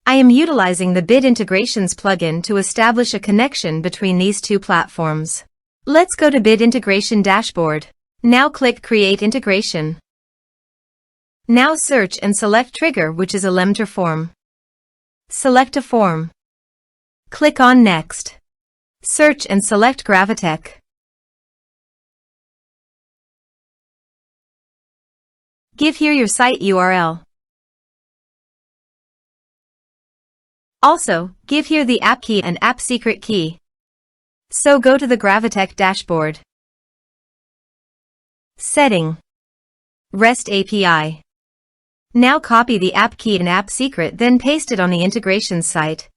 I am utilizing the Bid Integrations plugin to establish a connection between these two platforms. Let's go to Bid Integration Dashboard. Now click Create Integration. Now search and select Trigger, which is Elementor Form. Select a form. Click on Next. Search and select Gravitec. Give here your site URL. Also, give here the app key and app secret key. So go to the Gravitec dashboard. Setting. REST API. Now copy the app key and app secret, then paste it on the integration site.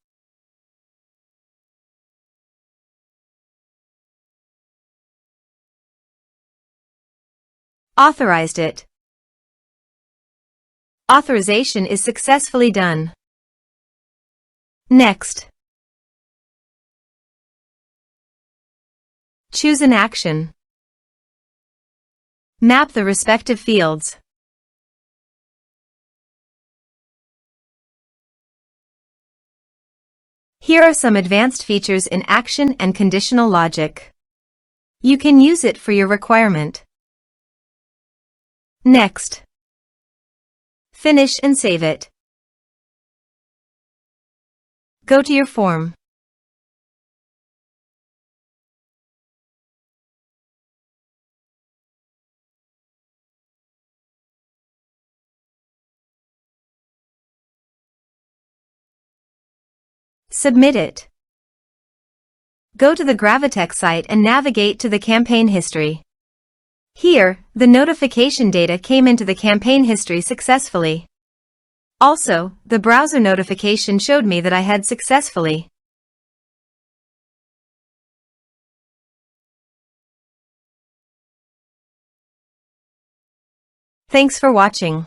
Authorized it. Authorization is successfully done. Next. Choose an action. Map the respective fields. Here are some advanced features in action and conditional logic. You can use it for your requirement. Next. Finish and save it. Go to your form. Submit it. Go to the Gravitec site and navigate to the campaign history. Here, the notification data came into the campaign history successfully. Also, the browser notification showed me that I had successfully. Thanks for watching.